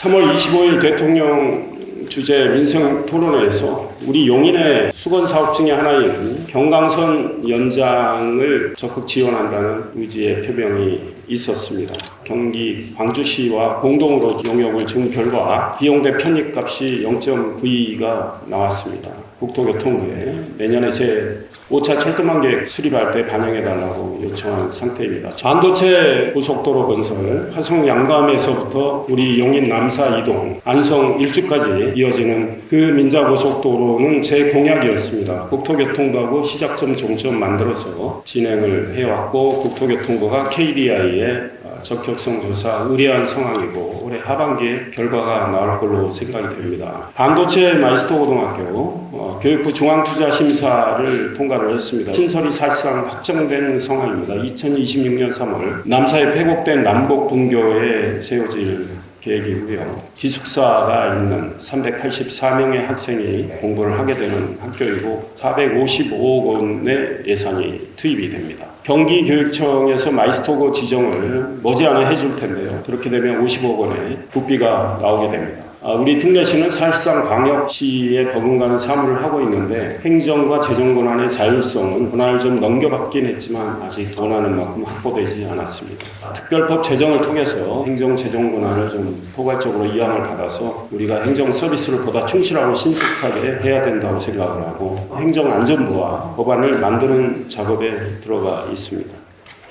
3월 25일 대통령 주재 민생 토론회에서 우리 용인의 수건 사업 중의 하나인 경강선 연장을 적극 지원한다는 의지의 표명이 있었습니다. 경기 광주시와 공동으로 용역을 준 결과 비용대 편입값이 0.92가 나왔습니다. 국토교통부에 내년에 제5차 철도망 계획 수립할 때 반영해달라고 요청한 상태입니다. 반도체 고속도로 건설, 화성 양감에서부터 우리 용인 남사 이동, 안성 일주까지 이어지는 그 민자고속도로는 제 공약이었습니다. 국토교통부하고 시작점 종점 만들어서 진행을 해왔고 국토교통부가 KDI에 적격성 조사 의뢰한 상황이고 올해 하반기에 결과가 나올 걸로 생각이 됩니다. 반도체 마이스터 고등학교 교육부 중앙투자심사를 통과를 했습니다. 신설이 사실상 확정된 상황입니다. 2026년 3월 남사에 폐곡된 남북분교에 세워질 계획이고요. 기숙사가 있는 384명의 학생이 공부를 하게 되는 학교이고 455억 원의 예산이 투입이 됩니다. 경기교육청에서 마이스터고 지정을 머지않아 해줄 텐데요. 그렇게 되면 50억 원의 국비가 나오게 됩니다. 우리 특례시는 사실상 광역시에 버금가는 사무를 하고 있는데 행정과 재정 권한의 자율성은 권한을 좀 넘겨받긴 했지만 아직 원하는 만큼 확보되지 않았습니다. 특별법 제정을 통해서 행정 재정 권한을 좀 포괄적으로 이양을 받아서 우리가 행정 서비스를 보다 충실하고 신속하게 해야 된다고 생각을 하고 행정안전부와 법안을 만드는 작업에 들어가 있습니다.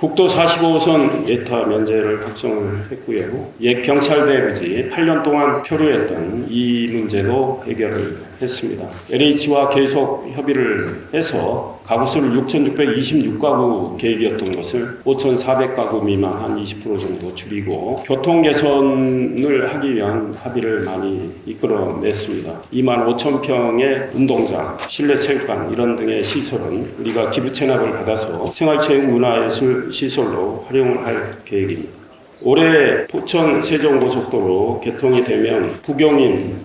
국도 45호선 예타 면제를 확정을 했고요. 옛 경찰대 부지 8년 동안 표류했던 이 문제도 해결을 했습니다. LH와 계속 협의를 해서 가구수를 6,626가구 계획이었던 것을 5,400가구 미만 한 20% 정도 줄이고 교통 개선을 하기 위한 합의를 많이 이끌어냈습니다. 25,000평의 운동장, 실내 체육관 이런 등의 시설은 우리가 기부 체납을 받아서 생활체육 문화예술 시설로 활용을 할 계획입니다. 올해 포천 세종고속도로 개통이 되면 부경인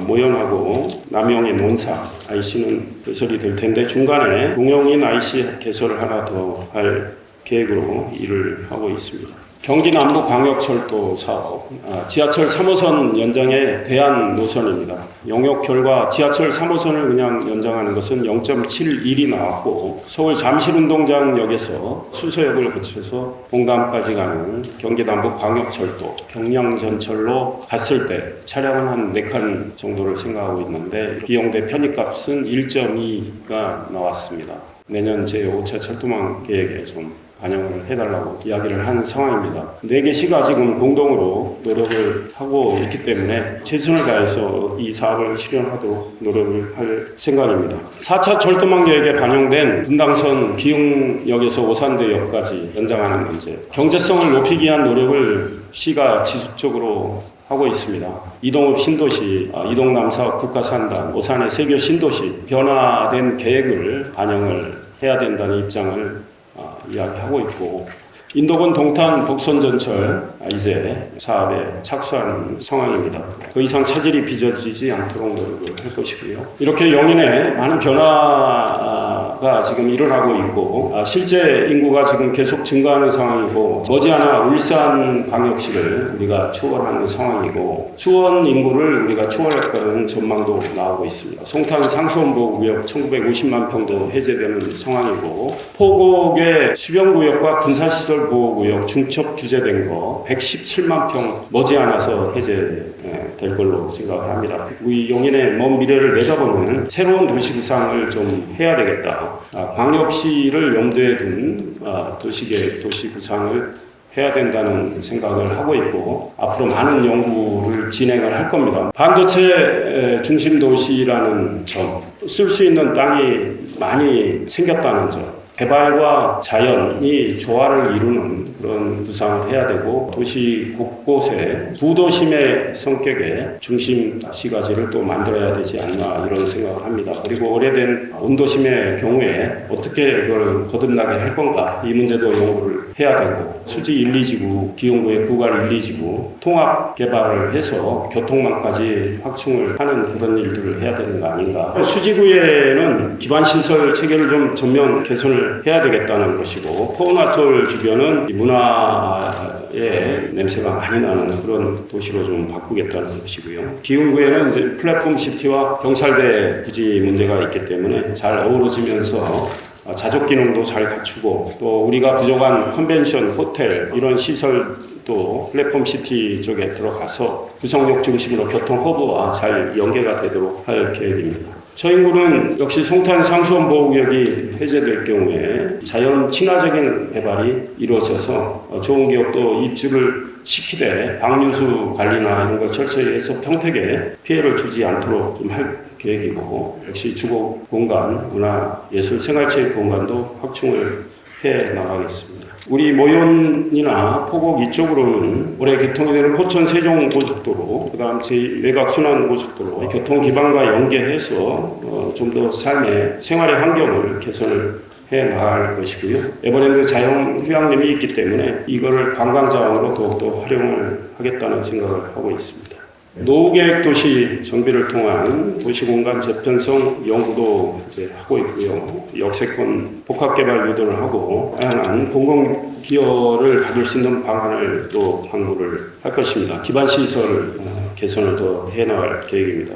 모연하고 남영인 논사 IC는 개설이 될 텐데 중간에 동영인 IC 개설을 하나 더 할 계획으로 일을 하고 있습니다. 경기 남부 광역철도 사업, 지하철 3호선 연장의 대안 노선입니다. 용역 결과 지하철 3호선을 그냥 연장하는 것은 0.71이 나왔고 서울 잠실운동장역에서 수서역을 거쳐서 봉담까지 가는 경기 남부 광역철도 경량전철로 갔을 때 차량은 한 4칸 정도를 생각하고 있는데 비용대 편입값은 1.2가 나왔습니다. 내년 제5차 철도망 계획에 좀 반영을 해달라고 이야기를 한 상황입니다. 4개 시가 지금 공동으로 노력을 하고 있기 때문에 최선을 다해서 이 사업을 실현하도록 노력을 할 생각입니다. 4차 철도망 계획에 반영된 분당선 기흥역에서 오산대역까지 연장하는 문제, 경제성을 높이기 위한 노력을 시가 지속적으로 하고 있습니다. 이동읍 신도시, 이동남사 국가산단, 오산의 세교 신도시 변화된 계획을 반영을 해야 된다는 입장을 이야기하고 있고 인도군 동탄 북선전철 이제 사업에 착수하는 상황입니다. 더 이상 차질이 빚어지지 않도록 노력을 할 것이고요. 이렇게 용인에 많은 변화가 지금 일어나고 있고 실제 인구가 지금 계속 증가하는 상황이고 머지않아 울산광역시를 우리가 추월하는 상황이고 수원 인구를 우리가 추월할 거라는 전망도 나오고 있습니다. 송탄 상수원보호구역 1950만 평도 해제되는 상황이고 포곡의 수변구역과 군사시설 보호구역 중첩 규제된 거 117만 평 머지않아서 해제될 걸로 생각합니다. 우리 용인의 먼 미래를 내다보는 새로운 도시 구상을 좀 해야 되겠다. 광역시를 염두에 둔 도시계획, 도시 구상을 해야 된다는 생각을 하고 있고 앞으로 많은 연구를 진행을 할 겁니다. 반도체 중심 도시라는 점, 쓸 수 있는 땅이 많이 생겼다는 점, 개발과 자연이 조화를 이루는 그런 구상을 해야 되고 도시 곳곳에 부도심의 성격의 중심 시가지를 또 만들어야 되지 않나 이런 생각을 합니다. 그리고 오래된 온도심의 경우에 어떻게 그걸 거듭나게 할 건가 이 문제도 연구를 해야 되고 수지 1, 2지구, 기흥구의 구갈 1, 2지구 통합 개발을 해서 교통망까지 확충을 하는 그런 일들을 해야 되는 거 아닌가. 수지구에는 기반시설 체계를 좀 전면 개선을 해야 되겠다는 것이고 포은아톨 주변은 문화의 냄새가 많이 나는 그런 도시로 좀 바꾸겠다는 것이고요. 기흥구에는 이제 플랫폼 시티와 경찰대 부지 문제가 있기 때문에 잘 어우러지면서 자족 기능도 잘 갖추고 또 우리가 부족한 컨벤션, 호텔 이런 시설도 플랫폼 시티 쪽에 들어가서 구성역 중심으로 교통 허브와 잘 연계가 되도록 할 계획입니다. 처인구는 역시 송탄 상수원 보호구역이 해제될 경우에 자연 친화적인 개발이 이루어져서 좋은 기업도 입주를 시키되 방류수 관리나 이런 걸 철저히 해서 평택에 피해를 주지 않도록 좀 할 계획이고, 역시 주거 공간, 문화, 예술, 생활체육 공간도 확충을 해 나가겠습니다. 우리 모현이나 포곡 이쪽으로는 올해 개통이 되는 포천 세종 고속도로, 그다음 제 외곽 순환 고속도로 교통 기반과 연계해서 좀 더 삶의 생활의 환경을 개선을 해 나갈 것이고요. 에버랜드 자연 휴양림이 있기 때문에 이거를 관광 자원으로 더욱더 활용을 하겠다는 생각을 하고 있습니다. 노후계획 도시 정비를 통한 도시공간 재편성 연구도 이제 하고 있고요. 역세권 복합개발 유도를 하고 다양한 공공기여를 받을 수 있는 방안을 또 강구를 할 것입니다. 기반시설 개선을 더 해나갈 계획입니다.